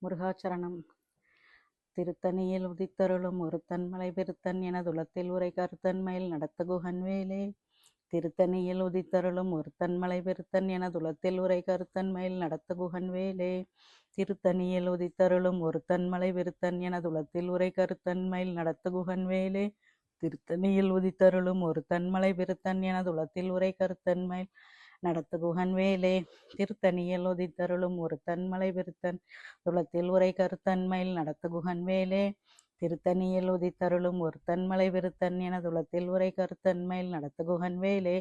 முருகாச்சரணம். திருத்தணியில் உதித்தருளும் ஒருத்தன் மலை பெருத்தன் எனதுலத்தில் உரை கருத்தன்மையில் நடத்த குகன்வேலே. திருத்தணியில் உதித்தருளும் ஒருத்தன் மலை பெருத்தன் எனதுலத்தில் உரை கருத்தன்மையில் நடத்த குகன்வேலே. திருத்தணியில் உதித்தருளும் ஒருத்தன் மலை பெருத்தன் எனதுலத்தில் உரை கருத்தன்மையில் நடத்த குகன்வேலே. திருத்தணியில் உதித்தருளும் ஒருத்தன் மலை பெருத்தன் எனதுலத்தில் உரை கருத்தன்மையில் நடத்து குகன்வேலே. திருத்தணியில் உதித்தருளும் ஒருத்தன் மலை பெருத்தன் துளத்தில் உரை கருத்தன்மையில் நடத்து குகன்வேலே. திருத்தணியில் உதித்தருளும் ஒருத்தன் மலை பெருத்தன் என துளத்தில் உரை கருத்தன்மையில் நடத்து குகன்வேலே.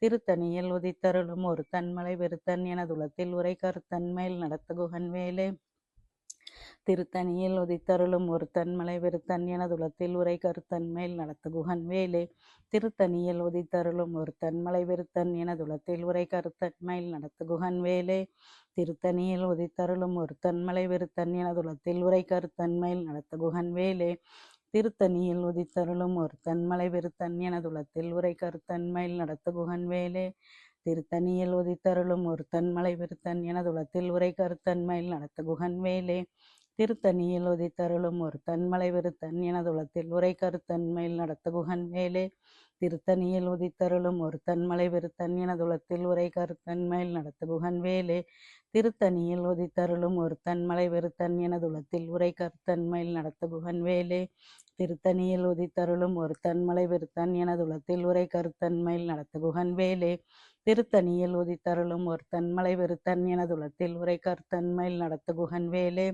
திருத்தணியில் உதித்தருளும் ஒருத்தன் மலை பெருத்தன் என துளத்தில் உரை கருத்தன்மையில் நடத்து குகன்வேலே. திருத்தணியில் உதித்தருளும் ஒருத்தன் மலை பெருத்தன் என துளத்தில் உரை கருத்தன்மையில் நடத்து குகன்வேலே. திருத்தணியில் உதித்தருளும் ஒருத்தன் மலை பெருத்தன் என துளத்தில் உரை கருத்தன்மையில் நடத்து குகன்வேலே. திருத்தணியில் உதித்தருளும் ஒருத்தன் மலை பெருத்தன் என துளத்தில் உரை கருத்தன்மையில் நடத்து குகன்வேலே. திருத்தணியில் உதித்தருளும் ஒருத்தன் மலை பெருத்தன் என துளத்தில் உரை கருத்தன்மையில் நடத்து குகன்வேலே. திருத்தணியில் உதித்தருளும் ஒருத்தன் மலை பெருத்தன் என துளத்தில் உரை கருத்தன்மையில் நடத்து குகன்வேலே. திருத்தணியில் உதித்தருளும் ஒருத்தன் மலை பெருத்தன் என துளத்தில் உரை கருத்தன்மையில் நடத்த குகன்வேலே. திருத்தணியில் உதித்தருளும் ஒருத்தன் மலை பெருத்தன் என துளத்தில் உரை கருத்தன்மையில் நடத்த குகன்வேலே. திருத்தணியில் உதித்தருளும் ஒருத்தன் மலை பெருத்தன் என துளத்தில் உரை கருத்தன்மையில் நடத்த குகன்வேலே. திருத்தணியில் உதித்தருளும் ஒருத்தன் மலை பெருத்தன் என துளத்தில் உரை கருத்தன்மையில் நடத்த குகன்வேலே. திருத்தணியில் உதித்தருளும் ஒருத்தன் மலை பெருத்தன் என துளத்தில் உரை கருத்தன்மையில் நடத்த குகன்வேலே.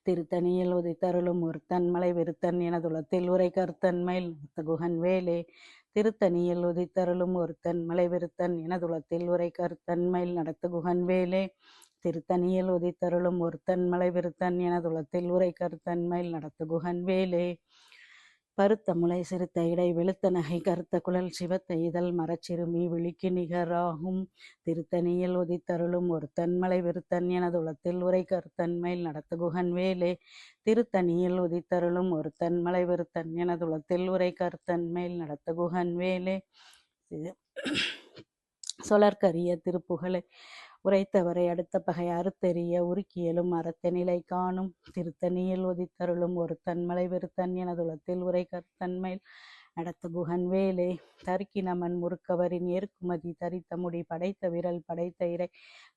திருத்தணியில் உதித்தருளும் ஒருத்தன் மலை பெருத்தன் என துளத்தில் உரை கருத்தன்மையில் நடத்த குகன்வேலே. திருத்தணியில் உதித்தருளும் ஒருத்தன் மலை பெருத்தன் என துளத்தில் உரை கருத்தன்மையில் நடத்த குகன்வேலே. திருத்தணியில் உதித்தருளும் ஒருத்தன் மலை பெருத்தன் என துளத்தில் உரை கருத்தன்மையில் நடத்த குகன்வேலே. பருத்த முளை சிறுத்த இடை வெளுத்த நகை கருத்த குழல் சிவத்த இதழ் மரச்சிறுமி விழிக்கு நிகராகும். திருத்தணியில் உதித்தருளும் ஒருத்தன் மலை பெருத்தன் என துளத்தில் உரை கருத்தன்மையில் நடத்த குகன்வேலே. திருத்தணியில் உதித்தருளும் ஒருத்தன் மலை பெருத்தன் என துளத்தில் உரை கருத்தன்மையில் நடத்த குகன்வேலே. சொலற்கரிய திருப்புகழை உரைத்தவரை அடுத்த பகை அறுத்தெறிய உருக்கியலும் அறத்தெனிலை காணும். திருத்தணியில் உதித்தருளும் ஒருத்தன் மலை பெருத்தன் என துளத்தில் உரை கருத்தன்மையில் நடத்த குகன்வேலே. தருக்கினமன் முறுக்கவரின் ஏற்குமதி தரித்த முடி படைத்த விரல் படைத்த இறை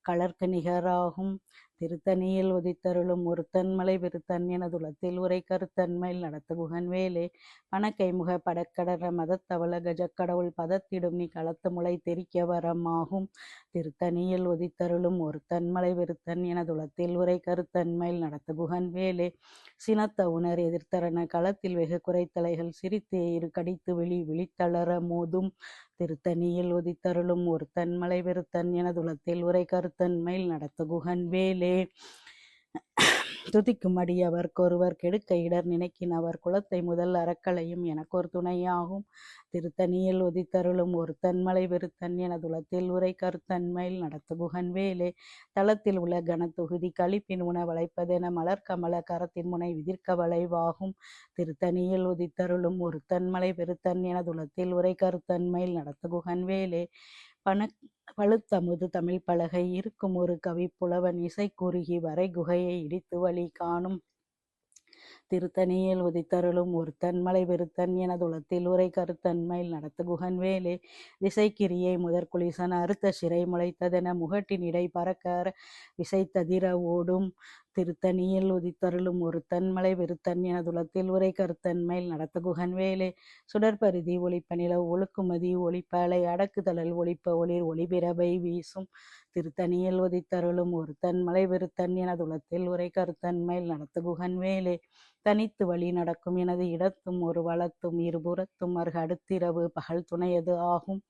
கலர்க்கு நிகராகும். திருத்தணியில் உதித்தருளும் ஒருத்தன் மலை பெருத்தன் என துளத்தில் உரை கருத்தன்மையில் நடத்த குகன்வேலே. பணக்கை முக படக்கடற மதத்தவள கஜக்கடவுள் பதத்திடும் நீ களத்து முளை தெரிக்க வரமாகும். திருத்தணியில் உதித்தருளும் ஒருத்தன் மலை பெருத்தன் என துளத்தில் உரை கருத்தன்மையில் நடத்த குகன்வேலே. சினத்த உணர் எதிர்த்தரன களத்தில் வெகு குறைத்தலைகள் சிரித்து இரு கடித்து விழித்தளர மோதும். திருத்தணியில் உதித்தருளும் ஒருத்தன் மலை பெருத்தன் என துளத்தில் உரை கருத்தன்மையில் நடத்த குகன்வேலே. துதிக்கும் அடியவர்க்கு ஒருவர் கெடுக்க இடர் நினைக்கினவர் குலத்தை முதல் அறக்களையும் எனக்கொரு துணையாகும். திருத்தணியில் உதித்தருளும் ஒருத்தன் மலை பெருத்தன் என துளத்தில் உரை கருத்தன்மையில் நடத்த குகன்வேலே. தளத்தில் உள்ள கனத்தொகுதி களிப்பின் உண வளைப்பதென மலர்கமல கரத்தின் முனை விதிர்க்க வளைவாகும். திருத்தணியில் உதித்தருளும் ஒருத்தன் மலை பெருத்தன் என துளத்தில் உரை கருத்தன்மையில் நடத்த குகன்வேலே. பழுத்தமுது தமிழ் பலகை இருக்கும் ஒரு கவிப்புலவன் இசை குறுகி வரை குகையை இடித்து வழி காணும். திருத்தணியில் உதித்தருளும் ஒருத்தன் மலை பெருத்தன் என துளத்தில் உரை கருத்தன்மையில் நடத்த குகன்வேலே. திசைக்கிரியை முதற்குளிசன் அறுத்த சிறை முளைத்ததென முகட்டின் இடை பறக்க விசைத்ததிர ஓடும். திருத்தணியில் உதித்தருளும் ஒருத்தன் மலை பெருத்தன் என துளத்தில் உரை கருத்தன்மையில் நடத்த குகன்வேலே. சுடற்பரிதி ஒளிப்ப நிலவு ஒழுக்குமதி ஒளிப்ப அலை அடக்குதழல் ஒளிப்ப ஒளிர் ஒளிபிரபை வீசும். திருத்தணியில் உதித்தருளும் ஒருத்தன் மலை பெருத்தன் என துளத்தில் உரை கருத்தன்மையில் நடத்த குகன்வேலே. தனித்து வழி நடக்கும் எனது இடத்தும் ஒரு வளத்தும் இருபுறத்தும் அருக அடுத்திரவு பகல் துணையது ஆகும்.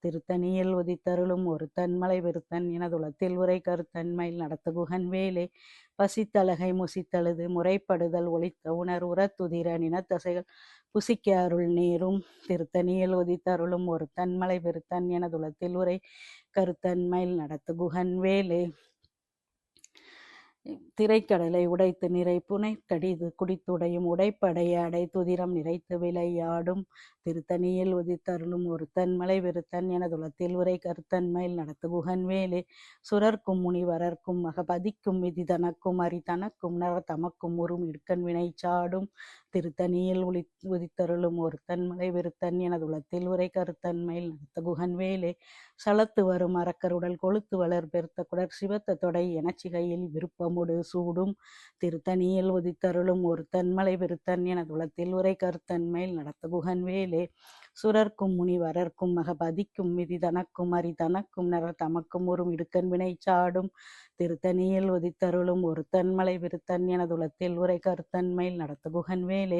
திருத்தணியில் உதித்தருளும் ஒருத்தன் மலை பெருத்தன் என துளத்தில் உரை கருத்தன்மையில் நடத்த குகன்வேலே. பசித்தலகை முசித்தழுது முறைப்படுதல் ஒளித்த உணர் உரத்துதிர நினத்தசைகள் புசிக்க அருள் நேரும். திருத்தணியில் உதித்தருளும் ஒருத்தன் மலை பெருத்தன் என துளத்தில் உரை கருத்தன்மையில் நடத்த குகன்வேலே. திரைக்கடலை உடைத்து நிறை புனை கடிது குடித்துடையும் உடைப்படைய அடை துதிரம் நிறைத்து விளையாடும் திருத்தணியில் உதித்தருளும் ஒருத்தன் மலை விருத்தன் எனதுலத்தில் உரை கருத்தன்மையில் நடத்து குகன்வேலே சுரர்க்கும் முனிவரர்க்கும் மகபதிக்கும் விதி தனக்கும் அரி தனக்கும் நர தமக்கும் உறும் இடுக்கண் வினை சாடும் திருத்தணியில் உதித்தருளும் ஒருத்தன் மலை விருத்தன் எனதுலத்தில் உரை கருத்தன்மையில் நடத்த குகன்வேலே சலத்து வரும் அரக்கருடல் கொளுத்து வளர் பெருத்த குடர் சிவத்த தொடை எனச்சிகையில் விருப்பமுடு சூடும் திருத்தணியில் உதித்தருளும் ஒருத்தன் மலை விருத்தன் எனதுலத்தில் உரை கருத்தன்மையில் நடத்த குகன்வேலே சுரர்க்கும் முனிவரர்க்கும் மகபதிக்கும் விதி தனக்கும் அரி தனக்கும் நர தமக்கும் ஒரு இடுக்கண் வினை சாடும் திருத்தணியில் உதித்தருளும் ஒருத்தன் மலை விருத்தன் எனதுலத்தில் உரை கருத்தன்மையில் நடத்த குகன்வேலே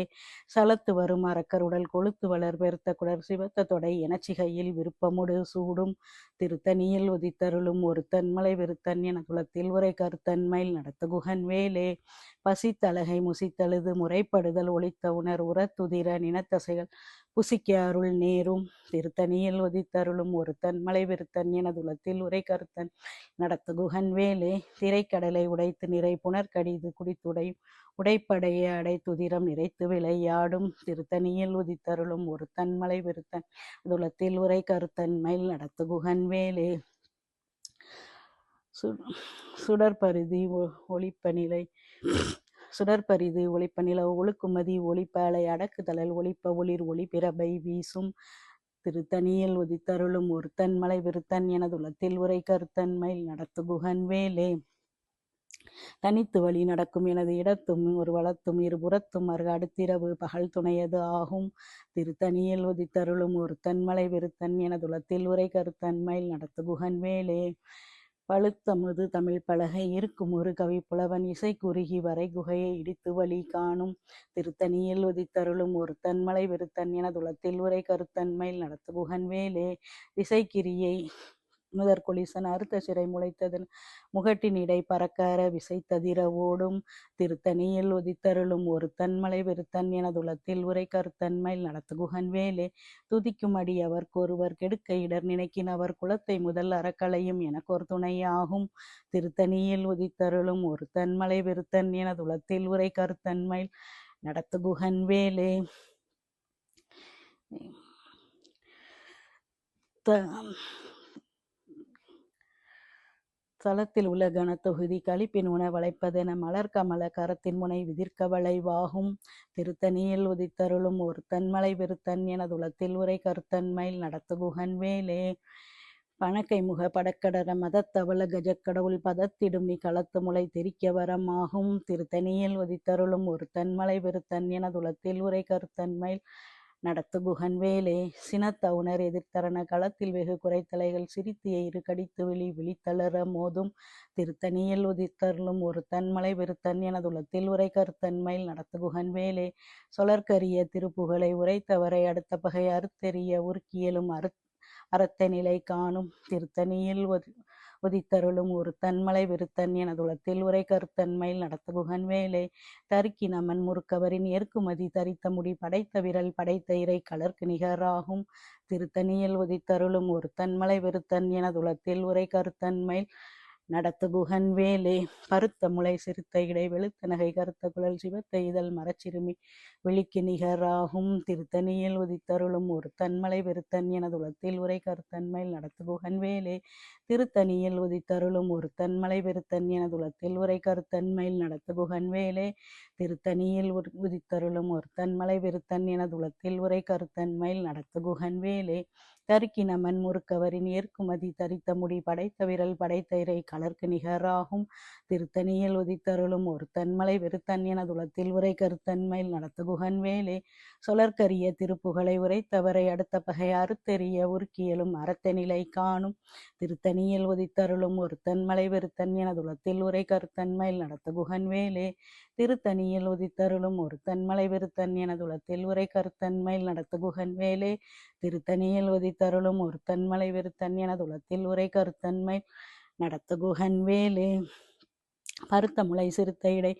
சலத்து வரும் அரக்கருடல் கொளுத்து வளர் பெருத்த குடர் சிவத்த தொடை எனச்சிகையில் விருப்பமுடு சூடும் திருத்தணியில் உதித்தருளும் ஒருத்தன் மலை விருத்தன் எனதுலத்தில் உரை கருத்தன்மையில் நடத்த குகன்வேலே பசித்தலகை முசித்தழுது முறைப்படுதல் ஒளித்த உணர் உரத்துதிர நினத்தசைகள் புசிக்க அருள் நேரும் திருத்தணியில் உதித்தருளும் ஒருத்தன் மலை விருத்தன் எனதுலத்தில் உரை கருத்தன் நடத்த குகன்வேலே திரைக்கடலை உடைத்து நிறை புனர்கடிது குடித்துடையும் உடைப்படைய அடை துதிரம் நிறைத்து விளையாடும் திருத்தணியில் உதித்தருளும் ஒருத்தன் மலை விருத்தன் அதுலத்தில் உரை கருத்தன்மையில் நடத்து குகன்வேலே சுடற்பரிதி ஒளிப்பநிலை சுடற்பரிது ஒளிப்பநில ஒழுக்குமதி ஒளிப்பாலை அடக்குதழல் ஒளிப்ப ஒளிர் ஒளி பிறபை வீசும் திருத்தணியில் உதித்தருளும் ஒருத்தன் மலை விருத்தன் எனதுலத்தில் உரை கருத்தன்மையில் நடத்து குகன்வேலே தனித்து வழி நடக்கும் எனது இடத்தும் ஒரு வளத்தும் இருபுறத்தும் அருக அடுத்திரவு பகல் துணையது ஆகும் திருத்தணியில் உதித்தருளும் ஒருத்தன் மலை விருத்தன் எனதுலத்தில் உரை கருத்தன்மையில் நடத்து குகன்வேலே பழுத்தமுது தமிழ் பலகை இருக்கும் ஒரு கவி புலவன் இசை குறுகி வரை குகையை இடித்து வழி காணும் திருத்தணியில் உதித்தருளும் ஒருத்தன் மலை விருத்தன் எனதுலத்தில் உரை கருத்தன்மையில் நடத்து குகன்வேலே திசைக்கிரியை முதற்கொலிசன் அறுத்த சிறை முளைத்ததன் முகட்டின் இடை பறக்கார விசைத்ததிர ஓடும் திருத்தணியில் உதித்தருளும் ஒருத்தன் மலை விருத்தன் எனதுலத்தில் உரை கருத்தன்மையில் நடத்து குகன்வேலே துதிக்கும் அடி அவர்க்கொருவர் கெடுக்க இடர் நினைக்கினவர் குலத்தை முதல் அறக்களையும் எனக்கொரு துணையாகும் திருத்தணியில் உதித்தருளும் ஒருத்தன் மலை விருத்தன் எனதுலத்தில் உரை கருத்தன்மையில் நடத்து குகன்வேலே தலத்தில் உள்ள கனத்தொகுதி களிப்பின் உணவளைப்பதென மலர் கமல கரத்தின் முனை விதிர்க்க வளைவாகும் திருத்தணியில் உதித்தருளும் ஒருத்தன் மலை விருத்தன் எனதுலத்தில் உரை கருத்தன்மையில் நடத்து குகன்வேலே பணக்கை முக படக்கடர மதத்தவள கஜக்கடவுள் பதத்திடும் நீ களத்து முளை தெரிக்க வரமாகும் திருத்தணியில் உதித்தருளும் ஒருத்தன் மலை விருத்தன் எனதுலத்தில் உரை கருத்தன்மையில் நடத்து குகன்வேலே சினத்தவுணர் எதிர்த்தரண களத்தில் வெகு குறைத்தலைகள் சிரித்து எயிறு கடித்து விழித்தளர மோதும் திருத்தணியில் உதித்தருளும் ஒருத்தன் மலை விருத்தன் எனதுலத்தில் உரை கருத்தன்மையில் நடத்து குகன்வேலே சொலற்கரிய திருப்புகழை உரைத்தவரை அடுத்த பகை அறுத்தெறிய உருக்கியலும் அறத்த நிலை காணும் திருத்தணியில் உதித்தருளும் ஒருத்தன் மலை விருத்தன் எனதுலத்தில் உரை கருத்தன்மையில் நடத்த குகன்வேலே தருக்கி நமன் முறுக்கவரின் ஏற்குமதி தரித்த முடி படைத்த விரல் படைத்த இறை கலர்க்கு நிகராகும் திருத்தணியில் உதித்தருளும் ஒருத்தன் மலை விருத்தன் எனதுலத்தில் உரை கருத்தன்மையில் நடத்து குகன்வேலே பருத்த முளை சிறுத்த இடை வெளுத்த நகை கருத்த குழல் சிவத்த இதழ் மரச்சிறுமி விழிக்கு நிகராகும் திருத்தணியில் உதித்தருளும் ஒருத்தன் மலை விருத்தன் எனதுலத்தில் உரை கருத்தன்மையில் நடத்து குகன்வேலே திருத்தணியில் உதித்தருளும் ஒருத்தன் மலை விருத்தன் எனதுலத்தில் உரை கருத்தன்மையில் நடத்து குகன்வேலே திருத்தணியில் உதித்தருளும் ஒருத்தன் மலை விருத்தன் எனதுலத்தில் உரை கருத்தன்மையில் நடத்து குகன்வேலே தருக்கி நமன் முறுக்கவரின் ஏற்குமதி தரித்த முடி படைத்த விரல் படைத்த இறை கலர்க்கு நிகராகும் திருத்தணியில் உதித்தருளும் ஒருத்தன் மலை விருத்தன் எனதுலத்தில் உரை கருத்தன்மையில் நடத்து குகன்வேலே சொலற்கரிய திருப்புகழை உரைத்தவரை அடுத்த பகை அறுத்தெறிய உருக்கியலும் அறத்த நிலை காணும் திருத்தணியில் உதித்தருளும் ஒருத்தன் மலை விருத்தன் எனதுலத்தில் உரை கருத்தன்மையில் நடத்து குகன்வேலே திருத்தணியில் உதித்தருளும் ஒருத்தன் மலை விருத்தன் எனதுலத்தில் உரை கருத்தன்மையில் நடத்து குகன்வேலே திருத்தணியில் உதித்தருளும் ஒருத்தன் மலை விருத்தன் எனதுலத்தில் உரை கருத்தன்மை நடத்து குகன்வேலே கருத்த முளை சிறுத்த இடை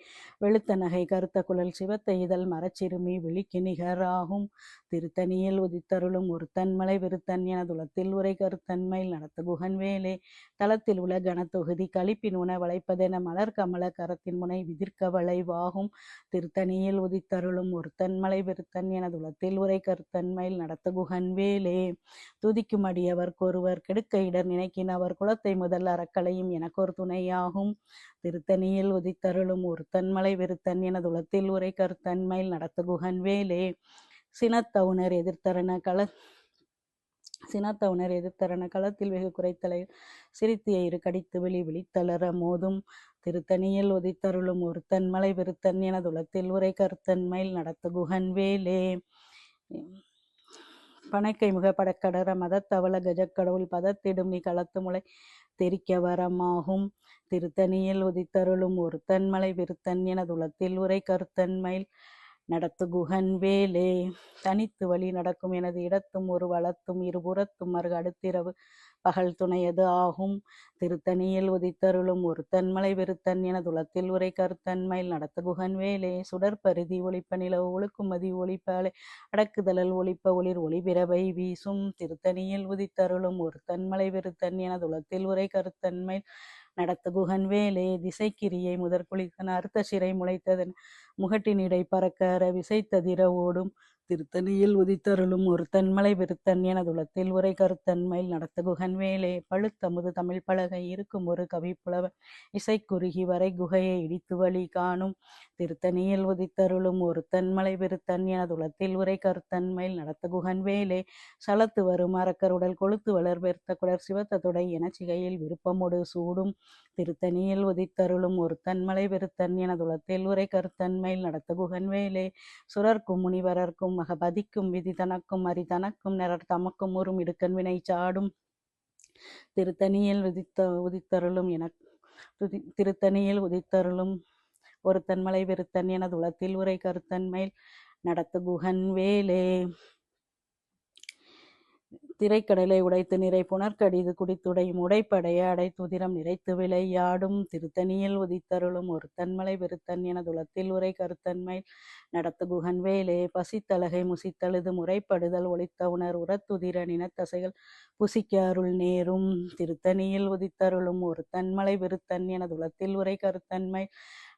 வெளுத்த நகை கருத்த குழல் சிவத்த இதழ் மரச்சிறுமி விழிக்கு நிகராகும் திருத்தணியில் உதித்தருளும் ஒருத்தன்மலை விருத்தன் என துளத்தில் உரை கருத்தன்மையில் நடத்த குகன் வேலே தளத்தில் உள்ள கனத்தொகுதி களிப்பின் உண வளைப்பதென மலர் கமல கரத்தின் முனை விதிர்க்க வளைவாகும் திருத்தணியில் உதித்தருளும் ஒருத்தன்மலை விருத்தன் என துளத்தில் உரை கருத்தன்மையில் நடத்த குகன் வேலே துதிக்கும் அடியவர் கொருவர் கெடுக்க இடர் நினைக்கினவர் குலத்தை முதல் அறக்கலையும் எனக்கொரு துணையாகும் திருத்தணியில் உதித்தருளும் ஒருத்தன்மலை விருத்தன் என துளத்தில் உரை கருத்தன்மையில் நடத்த குகன் வேலே சினத்தவுணர் எதிர்த்தரண களத்தில் வெகு குறைத்தலை சிரித்திய இரு கடித்து விழித்தளர மோதும் திருத்தணியில் உதித்தருளும் ஒருத்தன்மலை விருத்தன் என துளத்தில் உரை கருத்தன்மையில் நடத்த குகன் வேலே பனைக்கை முக படக்கடர மதத்தவள கஜக்கடவுள் பதத்திடும் நீ களத்து முளை தெரிக்க வரமாகும் திருத்தணியில் உதித்தருளும் ஒருத்தன்மலை விருத்தன் என துளத்தில் உரை கருத்தன்மையில் நடத்து குகன் வேலே தனித்து வழி நடக்கும் எனது இடத்தும் ஒரு வளத்தும் இருபுறத்தும் மறுக அடுத்திரவு பகல் துணையது ஆகும் திருத்தணியில் உதித்தருளும் ஒருத்தன்மலை விருத்தன் என துளத்தில் உரை கருத்தன்மையில் நடத்த குகன் வேலே சுடற்பருதி ஒளிப்ப நிலவு ஒழுக்குமதி ஒளிப்பாலை அடக்குதலல் ஒளிப்ப ஒளிர் ஒளிபிரவை வீசும் திருத்தணியில் உதித்தருளும் ஒருத்தன்மலை விருத்தன் என துளத்தில் உரை கருத்தன்மையில் நடத்த குகன் வேலே திசைக்கிரியை முதற்குளித்தன அறுத்த சிறை முளைத்ததன் முகட்டினிடை பறக்கற விசைத்ததிர ஓடும் திருத்தணியில் உதித்தருளும் ஒருத்தன்மலை விருத்தன் என துளத்தில் உரை கருத்தன்மையில் நடத்த குகன் வேலே பழுத்தமுது தமிழ் பலகை இருக்கும் ஒரு கவிப்புலவன் இசைக்குறுகி வரை குகையை இடித்து வழி காணும் திருத்தணியில் உதித்தருளும் ஒருத்தன்மலை விருத்தன் என துளத்தில் உரை கருத்தன்மையில் நடத்த குகன் வேலே சலத்து வரும் அரக்கருடல் கொளுத்து வளர் பெருத்த குடர் சிவத்த தொடை என சிகையில் விருப்பமொடு சூடும் திருத்தணியில் உதித்தருளும் ஒருத்தன்மலை விருத்தன் என துளத்தில் உரை கருத்தன்மையில் நடத்த குகன் வேலே சுரர்க்கும் முனிவரர்க்கும் மகபதிக்கும் விதி தனக்கும் அரி தனக்கும் நிறர் தமக்கும் ஒரு இடுக்கன் வினை சாடும் திருத்தணியில் உதித்தருளும் ஒருத்தன்மலை விருத்தன் என துளத்தில் உரை கருத்தன்மையில் நடத்து குகன் வேலே திரைக்கடலை உடைத்து நிறை புனர்கடிது குடித்துடையும் உடைப்படைய அடைத்துதிரம் நிறைத்து விளையாடும் திருத்தணியில் உதித்தருளும் ஒருத்தன்மலை விருத்தன் என துளத்தில் உரை கருத்தன்மை நடத்து குகன் வேலே பசித்தலகை முசித்தழுது முறைப்படுதல் ஒளித்த உணர் உரத்துதிர நினத்தசைகள் புசிக்க அருள் நேரும் திருத்தணியில் உதித்தருளும் ஒருத்தன்மலை விருத்தன் என துளத்தில் உரை கருத்தன்மை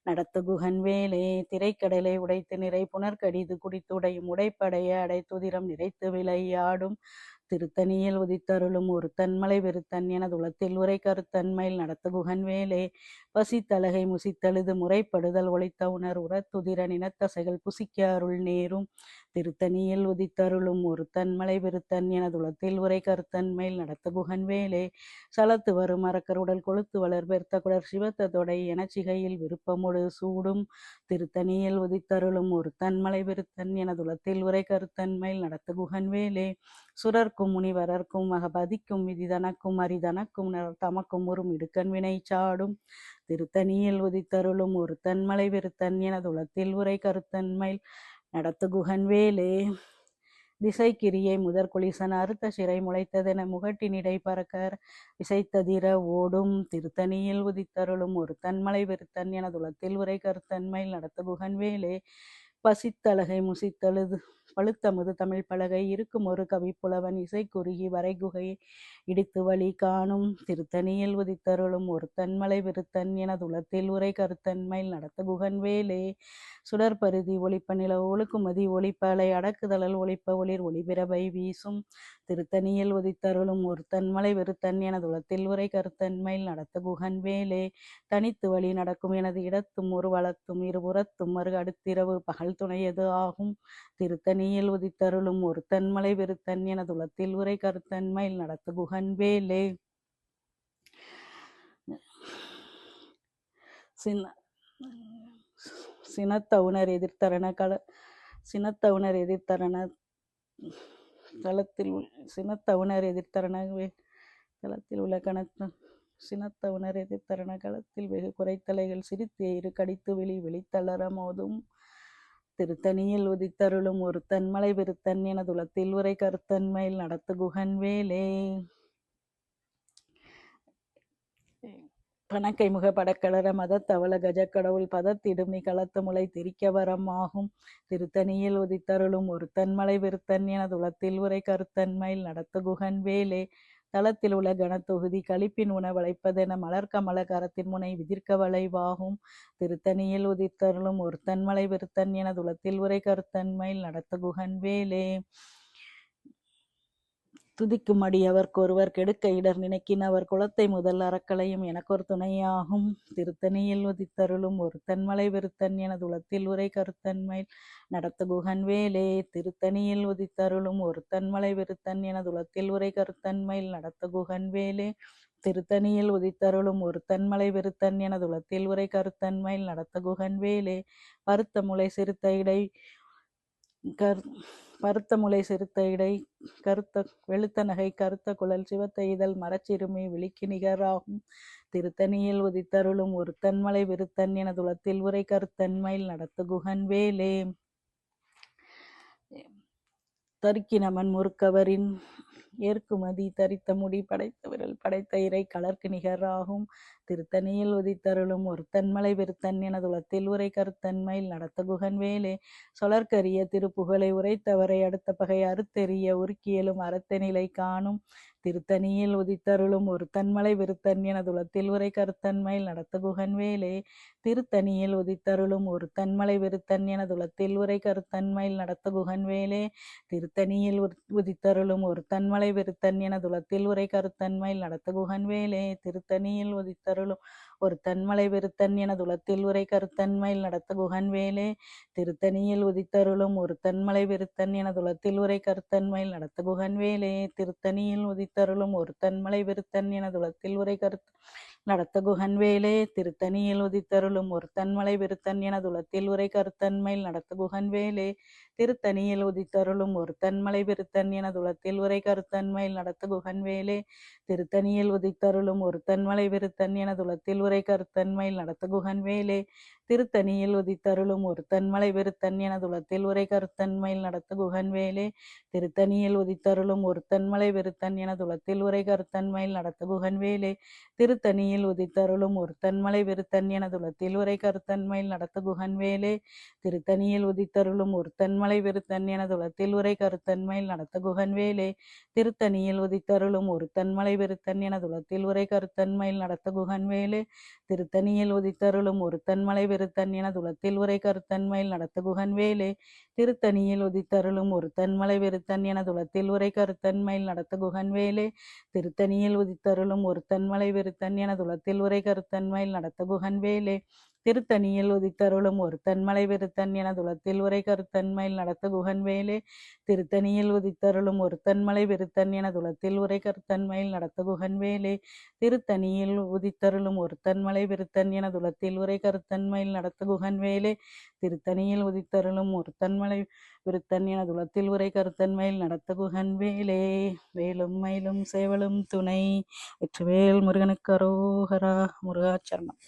நடத்து குகன் வேலே திரைக்கடலை உடைத்து நிறை புனர்கடிது குடித்துடையும் உடைப்படைய அடைத்துதிரம் நிறைத்து விளையாடும் திருத்தணியில் உதித்தருளும் ஒருத்தன்மலை விருத்தன் என துளத்தில் உரை கருத்தன்மையில் நடத்த குகன் வேலே பசித்தலகை முசித்தழுது முறைப்படுதல் ஒளித்த உணர் உரத்துதிர நினத்தசைகள் புசிக்க அருள் நேரும் திருத்தணியில் உதித்தருளும் ஒருத்தன்மலை விருத்தன் என துளத்தில் உரை கருத்தன்மையில் நடத்த குகன் வேலே சலத்து வரும் அரக்கருடல் கொளுத்து வளர் பெருத்த குடர் சிவத்த தொடை என சிகையில் விருப்பமொடு சூடும் திருத்தணியில் உதித்தருளும் ஒருத்தன்மலை விருத்தன் என துளத்தில் உரை கருத்தன்மையில் நடத்த குகன் வேலே சுரர்க்கும் முனிவரர்க்கும் மகபதிக்கும் விதி தனக்கும் அரிதனக்கும் தமக்கும் ஒரு இடுக்கன் வினை சாடும் திருத்தணியில் உதித்தருளும் ஒருத்தன்மலை விருத்தன் என துளத்தில் உரை கருத்தன்மையில் நடத்து குகன் வேலே திசைக்கிரியை முதற்குளிசன் அறுத்த சிறை முளைத்ததென முகட்டினிடை பறக்க விசைத்ததிர ஓடும் திருத்தணியில் உதித்தருளும் ஒருத்தன்மலை விருத்தன் என துளத்தில் உரை கருத்தன்மையில் நடத்த குகன் வேலே பசித்தலகை முசித்தழுது பழுத்தமுது தமிழ் பலகை இருக்கும் ஒரு கவிப்புலவன் இசை குறுகி வரை குகையை இடித்து வழி காணும் திருத்தணியில் உதித்தருளும் ஒருத்தன்மலை விருத்தன் என துளத்தில் உரை கருத்தன்மையில் நடத்த குகன் வேலே சுடற்பருதி ஒளிப்ப நிலவு ஒழுக்குமதி ஒளிப்பலை அடக்குதலல் ஒளிப்ப ஒளிர் ஒளிபிரவை வீசும் திருத்தணியில் உதித்தருளும் ஒருத்தன்மலை விருத்தன் என துளத்தில் உரை கருத்தன்மையில் நடத்த குகன் வேலே தனித்து வழி நடக்கும் எனது இடத்தும் ஒரு வளத்தும் இருபுறத்தும் மறு அடுத்திரவு பகல் துணையது ஆகும் திருத்தணியில் உதித்தருளும் ஒருத்தன்மலை விருத்தன் என துளத்தில் உரை கருத்தன்மையில் நடத்த குகன் வேலே சினத்தவுணர் எதிர்த்தரண களத்தில் உள்ள கணத்து சினத்தவுணர் எதிர்த்தரண களத்தில் வெகு குறைத்தலைகள் சிரித்திய இரு கடித்து விழித்தளர மோதும் திருத்தணியில் உதித்தருளும் ஒருத்தன்மலை விருத்தன் என துளத்தில் உரை கருத்தன்மையில் நடத்து குகன் வேலே பணக்கை முக படக்கலர மதத்தவள கஜக்கடவுள் பதத்திடும் நீ களத்து முளை திரிக்க வரம் ஆகும். திருத்தணியில் உதித்தருளும் ஒருத்தன் மலை விருத்தன் என துளத்தில் உரை கருத்தன்மையில் நடத்து குகன் வேலே. தளத்தில் உள்ள கனத்தொகுதி களிப்பின் உணவளைப்பதென மலர்கமல கரத்தின் முனை விதிர்க்க வளைவாகும். திருத்தணியில் உதித்தருளும் ஒருத்தன் மலை விருத்தன் என துளத்தில் உரை கருத்தன்மையில் நடத்து குகன் வேலே. துதிக்கும் அடியவர்க்கொருவர் கெடுக்க இடர் நினைக்கின் அவர் குலத்தை முதல் அறக்களையும் எனக்கொரு துணையாகும். திருத்தணியில் உதித்தருளும் ஒருத்தன் மலை விருத்தன் என துளத்தில் உரை கருத்தன்மையில் நடத்து குகன் வேலே. திருத்தணியில் உதித்தருளும் ஒருத்தன் மலை விருத்தன் என துளத்தில் உரை கருத்தன்மையில் நடத்து குகன் வேலே. திருத்தணியில் உதித்தருளும் ஒருத்தன் மலை விருத்தன் என துளத்தில் உரை கருத்தன்மையில் நடத்த குகன் வேலே. பருத்த முளை சிறுத்த இடை பருத்த முளை சிறுத்த இடை கருத்த வெளுத்த நகை கருத்த குழல் சிவத்த இதழ் மரச்சிறுமி விழிக்கு நிகராகும். திருத்தணியில் உதித்தருளும் ஒருத்தன் மலை விருத்தன் என துளத்தில் உரை கருத்தன்மையில் நடத்து குகன் வேலே. தருக்கினமன் முறுக்கவரின் ஏற்குமதி தரித்த முடி படைத்த விரல் படைத்த இறை கலர்க்கு நிகராகும். திருத்தணியில் உதித்தருளும் ஒருத்தன் மலை விருத்தன் என துளத்தில் உரை கருத்தன்மையில் நடத்த குகன் வேலே. சொலர்கரிய திருப்புகழை உரைத்தவரை அடுத்த பகை அறுத்தெறிய உருக்கியலும் அறத்தெனிலை காணும். திருத்தணியில் உதித்தருளும் ஒருத்தன் மலை விருத்தன் என துளத்தில் உரை கருத்தன்மையில் நடத்த குகன் வேலே. திருத்தணியில் உதித்தருளும் ஒருத்தன் மலை விருத்தன் என துளத்தில் உரை கருத்தன்மையில் நடத்த குகன் வேலே. திருத்தணியில் உதித்தருளும் ஒருத்தன் மலை விருத்தன் என துளத்தில் உரை கருத்தன்மையில் நடத்த குகன் வேலே. திருத்தணியில் உதித்தருளும் ஒருத்தன் மலை விருத்தன் என துளத்தில் உரை கருத்தன்மையில் நடத்த குகன் வேலே. திருத்தணியில் உதித்தருளும் ஒருத்தன் மலை விருத்தன் என துளத்தில் உரை கருத்தன்மையில் நடத்த குகன் வேலே. திருத்தணியில் உதித்தருளும் ஒருத்தன் மலை விருத்தன் என துளத்தில் உரை கருத்து நடத்த குகன் வேலே. திருத்தணியில் உதித்தருளும் ஒருத்தன் மலை விருத்தன் என துளத்தில் உரை கருத்தன்மையில் நடத்த குகன் வேலே. திருத்தணியில் உதித்தருளும் ஒருத்தன் மலை விருத்தன் என துளத்தில் உரை கருத்தன்மையில் நடத்த குகன் வேலே. திருத்தணியில் உதித்தருளும் ஒருத்தன் மலை விருத்தன் என துளத்தில் உரை கருத்தன்மையில் நடத்த குகன் வேலே. திருத்தணியில் உதித்தருளும் ஒருத்தன் மலை விருத்தன் என துளத்தில் உரை கருத்தன்மையில் நடத்த குகன் வேலே. திருத்தணியில் உதித்தருளும் ஒருத்தன் மலை விருத்தன் என துளத்தில் உரை கருத்தன்மையில் நடத்த குகன் வேலே. திருத்தணியில் உதித்தருளும் ஒருத்தன் மலை விருத்தன் என துளத்தில் உரை கருத்தன்மையில் நடத்த குகன் வேலே. திருத்தணியில் உதித்தருளும் ஒருத்தன் மலை விருத்தன் என துளத்தில் உரை கருத்தன்மையில் நடத்த குகன் வேலே. திருத்தணியில் உதித்தருளும் ஒருத்தன் மலை விருத்தன் என துளத்தில் உரை கருத்தன்மையில் நடத்த குகன் வேலே. திருத்தணியில் உதித்தருளும் ஒருத்தன் மலை விருத்தன் என துளத்தில் உரை கருத்தன்மையில் நடத்த குகன் வேலே. திருத்தணியில் உதித்தருளும் ஒருத்தன் மலை விருத்தன் என துளத்தில் உரை கருத்தன்மையில் நடத்த குகன் வேலே. திருத்தணியில் உதித்தருளும் ஒருத்தன் மலை விருத்தன் என துளத்தில் உரை கருத்தன்மையில் நடத்த குகன் வேலே. திருத்தணியில் உதித்தருளும் ஒருத்தன் மலை விருத்தன் என துளத்தில் உரை கருத்தன்மையில் நடத்த குகன் வேலே. திருத்தணியில் உதித்தருளும் ஒருத்தன் மலை விருத்தன் என துளத்தில் உரை கருத்தன்மையில் நடத்த குகன் வேலே. திருத்தணியில் உதித்தருளும் ஒருத்தன் மலை விருத்தன் என துளத்தில் உரை கருத்தன்மையில் நடத்த குகன் வேலே. திருத்தணியில் உதித்தருளும் ஒருத்தன் மலை விருத்தன் என துளத்தில் உரை கருத்தன்மையில் நடத்த குகன் வேலே. வேலும் மயிலும் சேவலும் துணை. வெற்றிவேல் முருகனுக்கு அரோகரா. முருகாச்சரணம்.